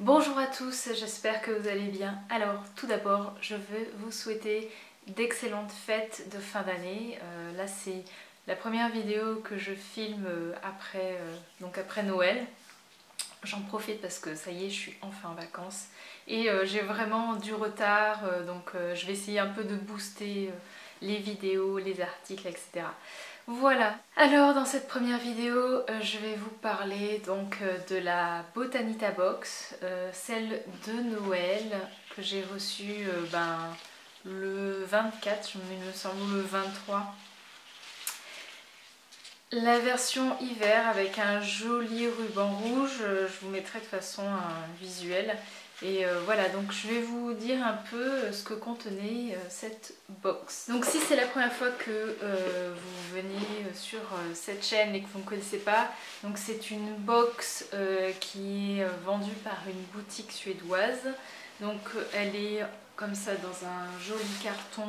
Bonjour à tous, j'espère que vous allez bien. Alors tout d'abord, je veux vous souhaiter d'excellentes fêtes de fin d'année. Là c'est la première vidéo que je filme après Noël. J'en profite parce que ça y est, je suis enfin en vacances et j'ai vraiment du retard, je vais essayer un peu de booster les vidéos, les articles, etc. Voilà, alors dans cette première vidéo, je vais vous parler de la Botanita Box, celle de Noël que j'ai reçue le 24, il me semble, ou le 23. La version hiver avec un joli ruban rouge, je vous mettrai de toute façon un visuel. Et voilà, donc je vais vous dire un peu ce que contenait cette box. Donc si c'est la première fois que vous venez sur cette chaîne et que vous ne connaissez pas, donc c'est une box qui est vendue par une boutique suédoise. Donc elle est comme ça dans un joli carton,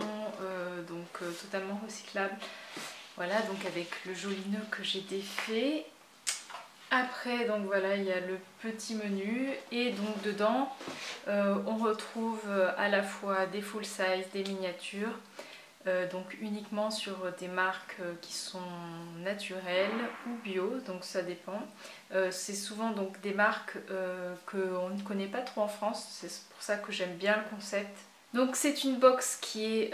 totalement recyclable. Voilà, donc avec le joli nœud que j'ai défait. Après, donc voilà, il y a le petit menu et donc dedans, on retrouve à la fois des full size, des miniatures, donc uniquement sur des marques qui sont naturelles ou bio, donc ça dépend. C'est souvent donc des marques qu'on ne connaît pas trop en France, c'est pour ça que j'aime bien le concept. Donc c'est une box qui est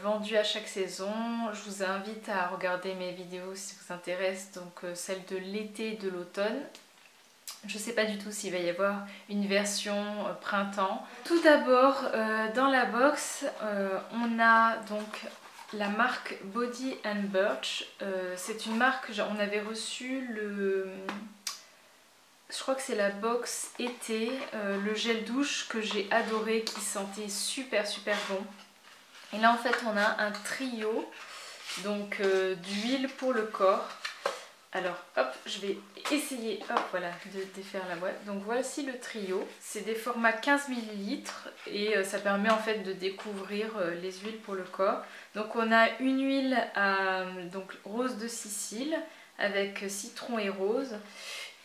vendue à chaque saison. Je vous invite à regarder mes vidéos si ça vous intéresse, donc celle de l'été et de l'automne. Je ne sais pas du tout s'il va y avoir une version printemps. Tout d'abord, dans la box, on a donc la marque Body and Birch. C'est une marque, on avait reçu je crois que c'est la box été, le gel douche que j'ai adoré, qui sentait super bon. Et là en fait on a un trio donc d'huile pour le corps. Alors hop, je vais essayer voilà, de défaire la boîte. Donc voici le trio, c'est des formats 15 ml et ça permet en fait de découvrir les huiles pour le corps. Donc on a une huile à rose de Sicile avec citron et rose.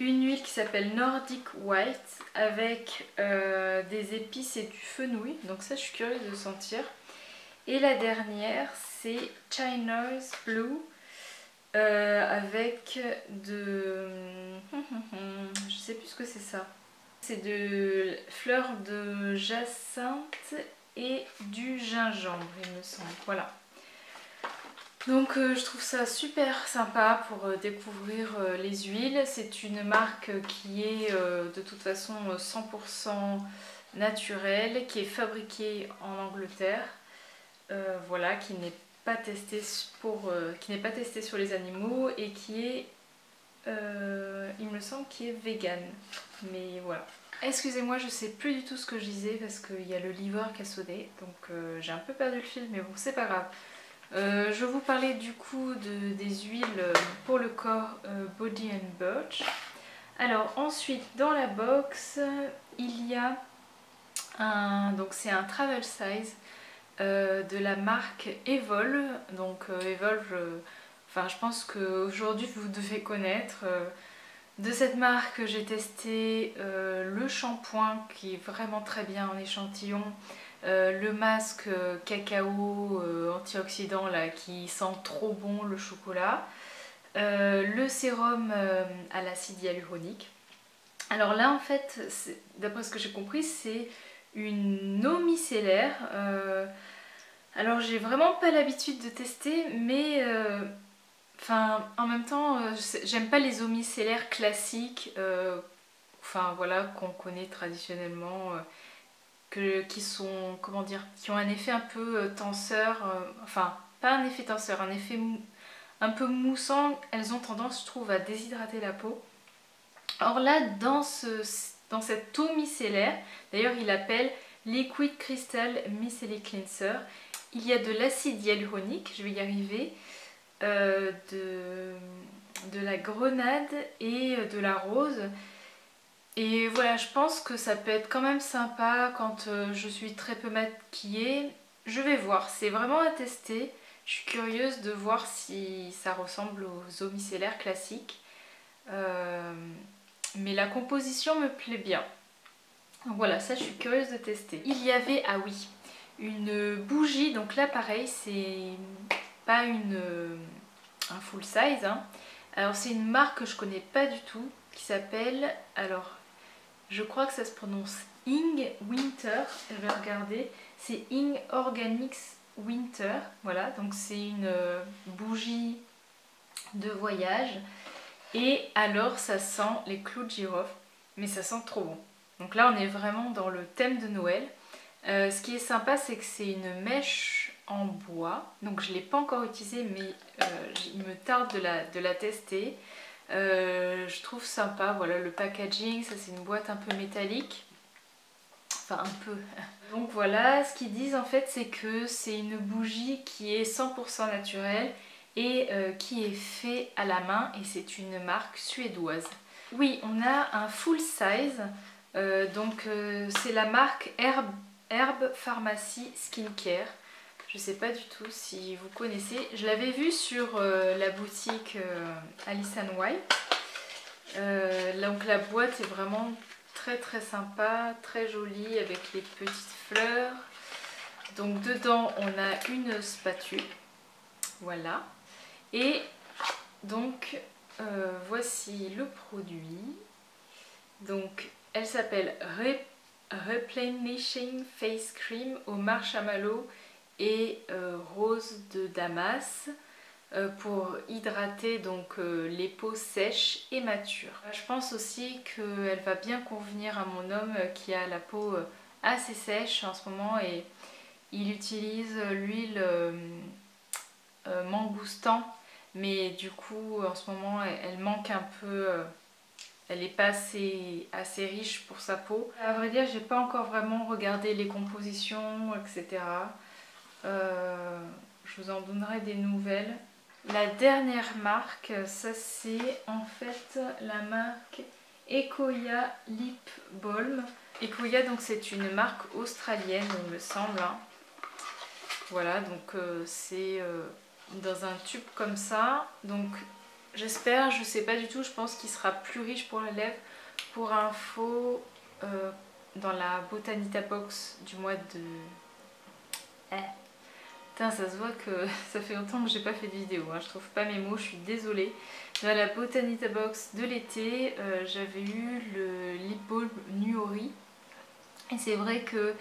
Une huile qui s'appelle Nordic White avec des épices et du fenouil. Donc ça je suis curieuse de sentir. Et la dernière c'est China's Blue avec de... je sais plus ce que c'est ça. C'est de fleurs de jacinthe et du gingembre il me semble. Voilà. Donc je trouve ça super sympa pour découvrir les huiles. C'est une marque qui est de toute façon 100% naturelle, qui est fabriquée en Angleterre. Voilà, qui n'est pas testée sur les animaux et qui est, il me semble, qui est vegan. Mais voilà. Excusez-moi, je sais plus du tout ce que je disais parce qu'il y a le livreur qui a sonné, donc j'ai un peu perdu le fil, mais bon, c'est pas grave. Je vous parlais du coup des huiles pour le corps Body and Birch. Alors ensuite dans la box il y a donc c'est un travel size de la marque Evolve. Donc Evolve, je pense qu'aujourd'hui vous devez connaître. De cette marque j'ai testé le shampoing qui est vraiment très bien en échantillon. Le masque cacao antioxydant là, qui sent trop bon le chocolat, le sérum à l'acide hyaluronique. Alors là en fait, d'après ce que j'ai compris, c'est une eau micellaire. Alors j'ai vraiment pas l'habitude de tester, mais en même temps j'aime pas les eaux micellaires classiques, voilà, qu'on connaît traditionnellement. Qui sont, comment dire, qui ont un effet un peu tenseur, pas un effet tenseur, un effet un peu moussant. Elles ont tendance, je trouve, à déshydrater la peau. Or là, dans cette eau micellaire, d'ailleurs il appelle Liquid Crystal Micellar Cleanser, il y a de l'acide hyaluronique, je vais y arriver, de la grenade et de la rose. Et voilà, je pense que ça peut être quand même sympa quand je suis très peu maquillée. Je vais voir, c'est vraiment à tester. Je suis curieuse de voir si ça ressemble aux eaux micellaires classiques. Mais la composition me plaît bien. Donc voilà, ça je suis curieuse de tester. Il y avait, ah oui, une bougie, donc là pareil, c'est pas un full size, hein. Alors c'est une marque que je connais pas du tout, qui s'appelle, alors je crois que ça se prononce Ing Winter, je vais regarder, c'est Ing Organics Winter, voilà, donc c'est une bougie de voyage, et alors ça sent les clous de girofle, mais ça sent trop bon. Donc là on est vraiment dans le thème de Noël. Ce qui est sympa, c'est que c'est une mèche en bois, donc je ne l'ai pas encore utilisée, mais il me tarde de la tester. Je trouve sympa, voilà, le packaging, ça c'est une boîte un peu métallique, enfin un peu. Donc voilà, ce qu'ils disent en fait, c'est que c'est une bougie qui est 100% naturelle et qui est fait à la main, et c'est une marque suédoise. Oui, on a un full size, c'est la marque Herb Pharmacy Skincare. Je sais pas du tout si vous connaissez. Je l'avais vu sur la boutique Alice & White. Donc la boîte est vraiment très sympa, très jolie avec les petites fleurs. Donc dedans on a une spatule. Voilà. Et donc voici le produit. Donc elle s'appelle Replenishing Face Cream au marshmallow et rose de Damas pour hydrater donc les peaux sèches et matures. Je pense aussi qu'elle va bien convenir à mon homme qui a la peau assez sèche en ce moment, et il utilise l'huile Mangoustan, mais du coup en ce moment elle manque un peu. Elle n'est pas assez riche pour sa peau. À vrai dire, j'ai pas encore vraiment regardé les compositions, etc. Je vous en donnerai des nouvelles. La dernière marque, ça c'est en fait la marque Ekoya Lip Balm. Ekoya, donc c'est une marque australienne, il me semble, hein. Voilà, donc c'est dans un tube comme ça. Donc j'espère, je sais pas du tout, je pense qu'il sera plus riche pour les lèvres. Pour info, dans la Botanita Box du mois de... Putain, ça se voit que ça fait longtemps que j'ai pas fait de vidéo, hein. Je trouve pas mes mots, je suis désolée. Dans la Botanita Box de l'été, j'avais eu le Lip Balm Nuori. Et c'est vrai que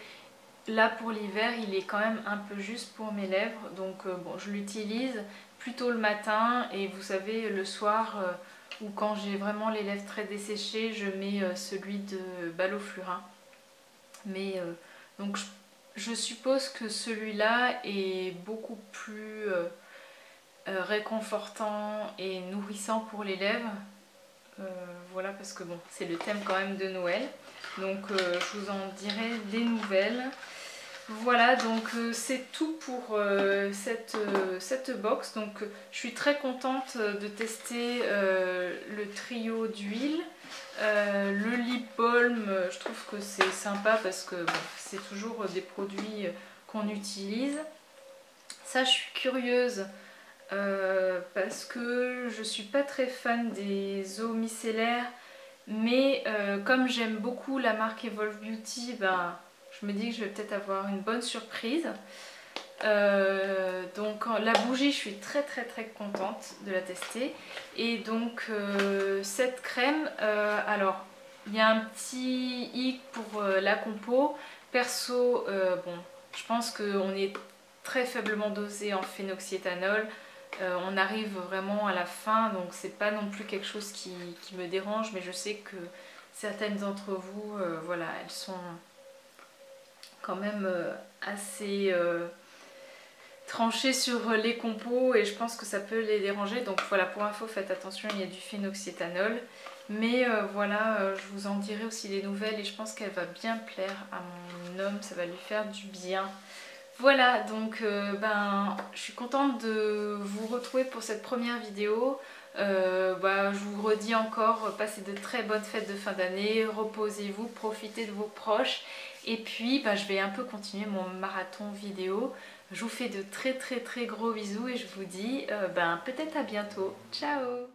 là pour l'hiver, il est quand même un peu juste pour mes lèvres. Donc bon, je l'utilise plutôt le matin, et vous savez, le soir, ou quand j'ai vraiment les lèvres très desséchées, je mets celui de Baloflurin. Mais donc je suppose que celui-là est beaucoup plus réconfortant et nourrissant pour les lèvres. Voilà, parce que bon, c'est le thème quand même de Noël. Donc je vous en dirai des nouvelles. Voilà, donc c'est tout pour cette box. Donc je suis très contente de tester le trio d'huile. Le lip balm, je trouve que c'est sympa parce que bon, c'est toujours des produits qu'on utilise. Ça, je suis curieuse parce que je suis pas très fan des eaux micellaires, mais comme j'aime beaucoup la marque Evolve Beauty, ben, je me dis que je vais peut-être avoir une bonne surprise. Donc la bougie, je suis très contente de la tester. Et donc cette crème, alors il y a un petit hic pour la compo. Perso, bon, je pense qu'on est très faiblement dosé en phénoxyéthanol. On arrive vraiment à la fin, donc c'est pas non plus quelque chose qui me dérange, mais je sais que certaines d'entre vous, voilà, elles sont quand même assez tranchées sur les compos, et je pense que ça peut les déranger. Donc voilà, pour info, faites attention, il y a du phénoxyéthanol. Mais voilà, je vous en dirai aussi des nouvelles, et je pense qu'elle va bien plaire à mon homme, ça va lui faire du bien. Voilà, donc je suis contente de vous retrouver pour cette première vidéo. Je vous redis encore, passez de très bonnes fêtes de fin d'année, reposez-vous, profitez de vos proches. Et puis je vais un peu continuer mon marathon vidéo. Je vous fais de très gros bisous, et je vous dis peut-être à bientôt. Ciao!